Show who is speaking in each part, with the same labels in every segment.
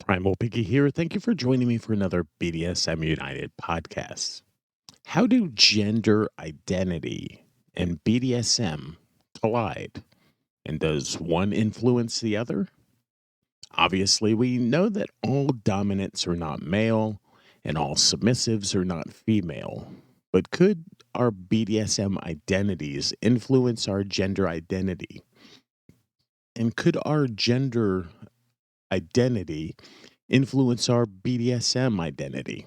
Speaker 1: Primal Piggy here. Thank you for joining me for another BDSM United podcast. How do gender identity and BDSM collide? And does one influence the other? Obviously, we know that all dominants are not male and all submissives are not female. But could our BDSM identities influence our gender identity? And could our gender identity influence our BDSM identity?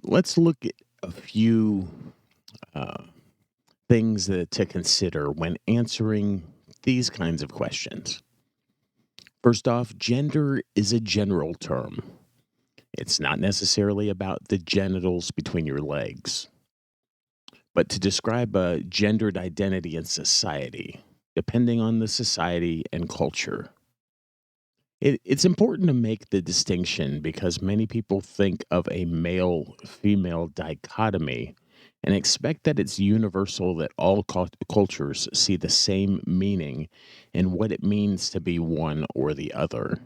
Speaker 1: Let's look at a few uh, things to consider when answering these kinds of questions. First off, gender is a general term. It's not necessarily about the genitals between your legs, but to describe a gendered identity in society, depending on the society and culture. It's important to make the distinction because many people think of a male female dichotomy and expect that it's universal, that all cultures see the same meaning in what it means to be one or the other.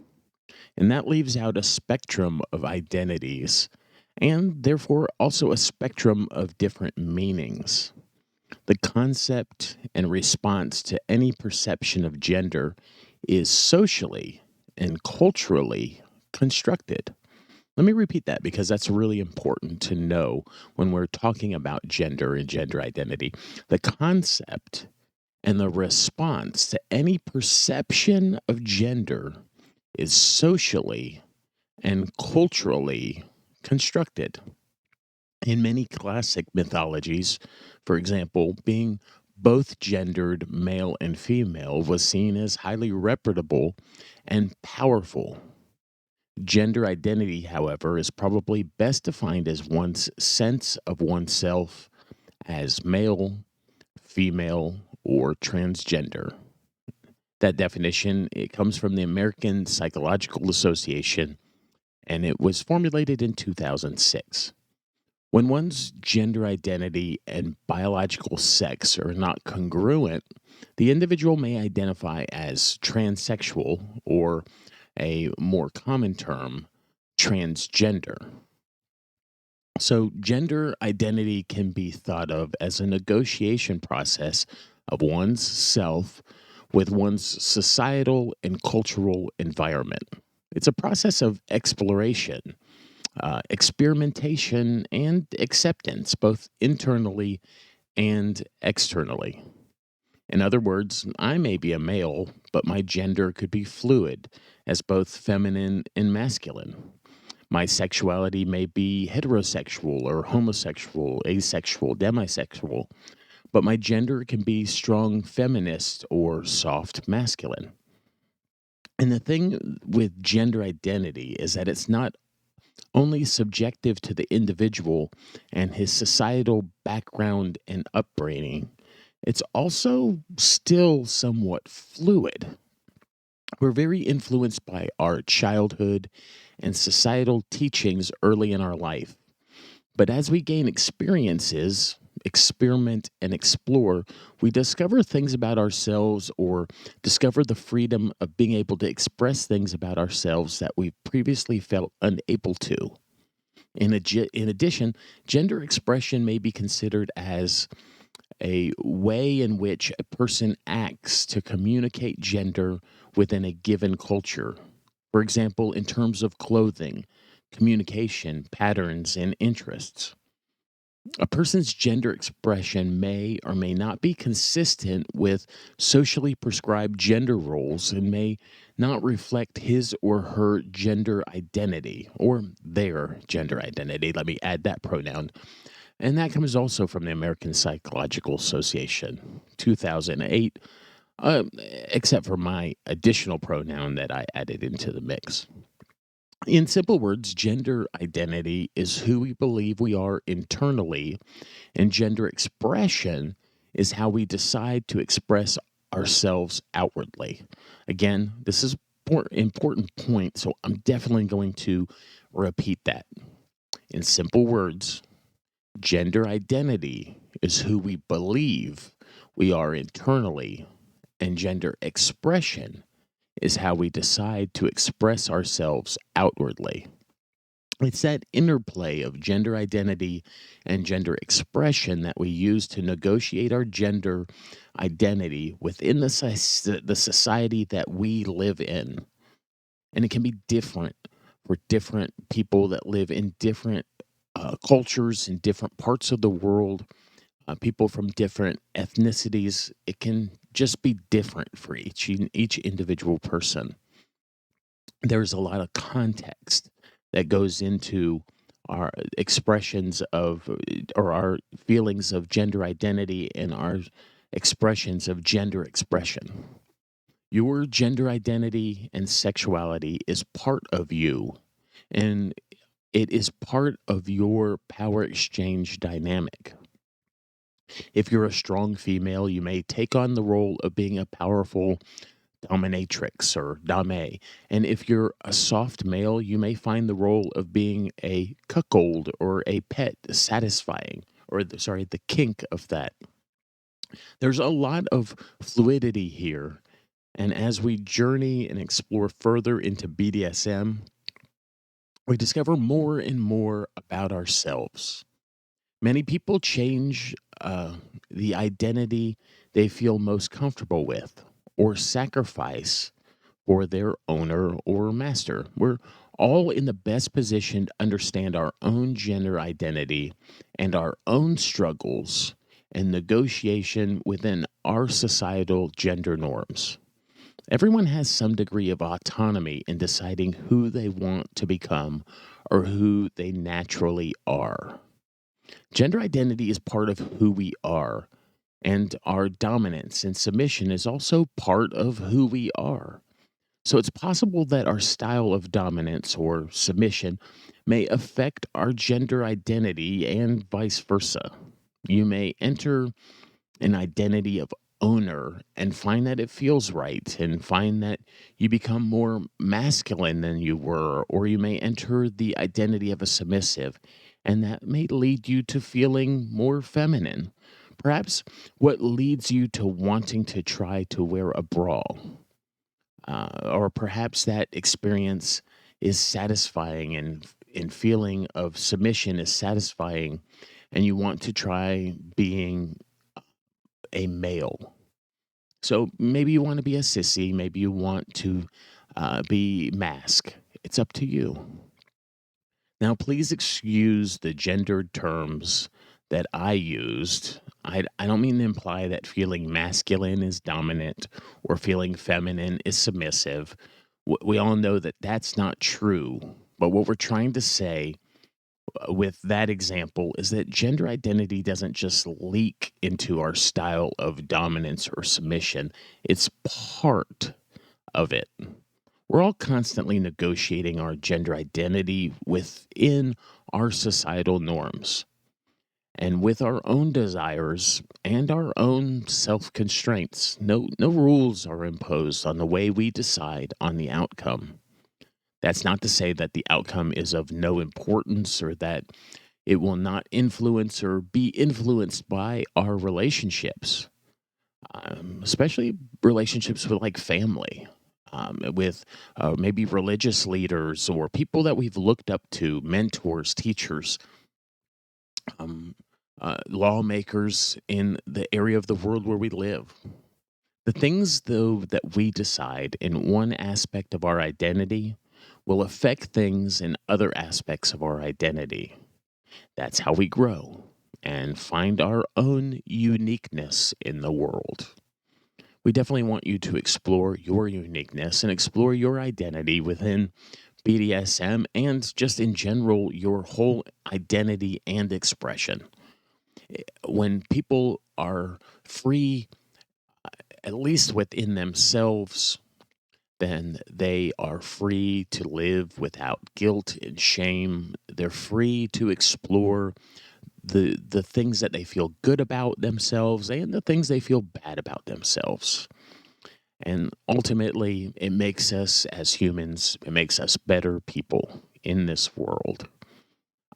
Speaker 1: And that leaves out a spectrum of identities and therefore also a spectrum of different meanings. The concept and response to any perception of gender is socially and culturally constructed. Let me repeat that because that's really important to know when we're talking about gender and gender identity. The concept and the response to any perception of gender is socially and culturally constructed. In many classic mythologies, for example, being both gendered male and female was seen as highly reputable and powerful. Gender identity, however, is probably best defined as one's sense of oneself as male, female, or transgender. That definition, it comes from the American Psychological Association, and it was formulated in 2006. When one's gender identity and biological sex are not congruent, the individual may identify as transsexual, or a more common term, transgender. So, gender identity can be thought of as a negotiation process of one's self with one's societal and cultural environment. It's a process of exploration, experimentation, and acceptance, both internally and externally. In other words, I may be a male, but my gender could be fluid as both feminine and masculine. My sexuality may be heterosexual or homosexual, asexual, demisexual, but my gender can be strong feminist or soft masculine. And the thing with gender identity is that it's not only subjective to the individual and his societal background and upbringing, it's also still somewhat fluid. We're very influenced by our childhood and societal teachings early in our life. But as we gain experiences, experiment, and explore, we discover things about ourselves or discover the freedom of being able to express things about ourselves that we previously felt unable to. In addition, gender expression may be considered as a way in which a person acts to communicate gender within a given culture. For example, in terms of clothing, communication, patterns, and interests. A person's gender expression may or may not be consistent with socially prescribed gender roles and may not reflect his or her gender identity or their gender identity. Let me add that pronoun. And that comes also from the American Psychological Association, 2008, except for my additional pronoun that I added into the mix. In simple words, gender identity is who we believe we are internally, and gender expression is how we decide to express ourselves outwardly. Again, this is an important point, so I'm definitely going to repeat that. In simple words, gender identity is who we believe we are internally, and gender expression is how we decide to express ourselves outwardly. It's that interplay of gender identity and gender expression that we use to negotiate our gender identity within the society that we live in. And it can be different for different people that live in different cultures in different parts of the world, people from different ethnicities. It can just be different for each individual person. There's a lot of context that goes into our expressions of or our feelings of gender identity and our expressions of gender expression. Your gender identity and sexuality is part of you, and it is part of your power exchange dynamic. If you're a strong female, you may take on the role of being a powerful dominatrix or dame. And if you're a soft male, you may find the role of being a cuckold or a pet satisfying, or the kink of that. There's a lot of fluidity here. And as we journey and explore further into BDSM, we discover more and more about ourselves. Many people change the identity they feel most comfortable with or sacrifice for their owner or master. We're all in the best position to understand our own gender identity and our own struggles and negotiation within our societal gender norms. Everyone has some degree of autonomy in deciding who they want to become or who they naturally are. Gender identity is part of who we are, and our dominance and submission is also part of who we are. So it's possible that our style of dominance or submission may affect our gender identity and vice versa. You may enter an identity of owner and find that it feels right and find that you become more masculine than you were, or you may enter the identity of a submissive and that may lead you to feeling more feminine. Perhaps what leads you to wanting to try to wear a bra, or perhaps that experience is satisfying and feeling of submission is satisfying and you want to try being a male. So maybe you want to be a sissy, maybe you want to be mask. It's up to you. Now, please excuse the gendered terms that I used. I don't mean to imply that feeling masculine is dominant or feeling feminine is submissive. We all know that that's not true. But what we're trying to say with that example is that gender identity doesn't just leak into our style of dominance or submission, it's part of it. We're all constantly negotiating our gender identity within our societal norms and with our own desires and our own self constraints. No rules are imposed on the way we decide on the outcome. That's not to say that the outcome is of no importance or that it will not influence or be influenced by our relationships, especially relationships with like family, with maybe religious leaders or people that we've looked up to, mentors, teachers, um, lawmakers in the area of the world where we live. The things, though, that we decide in one aspect of our identity will affect things in other aspects of our identity. That's how we grow and find our own uniqueness in the world. We definitely want you to explore your uniqueness and explore your identity within BDSM and just in general, your whole identity and expression. When people are free, at least within themselves, then they are free to live without guilt and shame. They're free to explore the things that they feel good about themselves and the things they feel bad about themselves. And ultimately, it makes us as humans, it makes us better people in this world.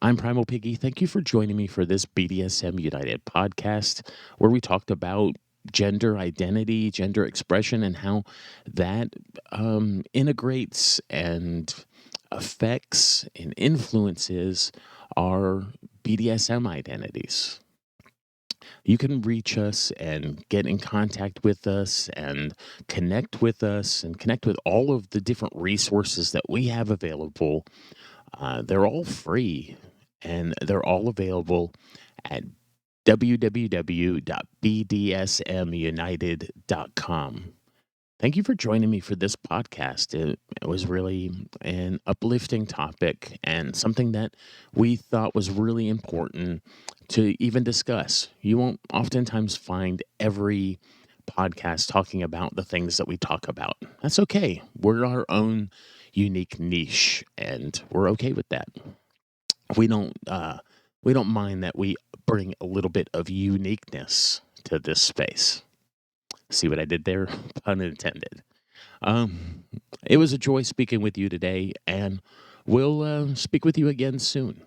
Speaker 1: I'm Primal Piggy. Thank you for joining me for this BDSM United podcast, where we talked about gender identity, gender expression, and how that integrates and affects and influences our BDSM identities. You can reach us and get in contact with us and connect with all of the different resources that we have available. They're all free and they're all available at www.bdsmunited.com. Thank you for joining me for this podcast. It was really an uplifting topic and something that we thought was really important to even discuss. You won't oftentimes find every podcast talking about the things that we talk about. That's okay. We're our own unique niche, and we're okay with that. We don't we don't mind that we bring a little bit of uniqueness to this space. See what I did there? Pun intended. Um, it was a joy speaking with you today, and we'll speak with you again soon.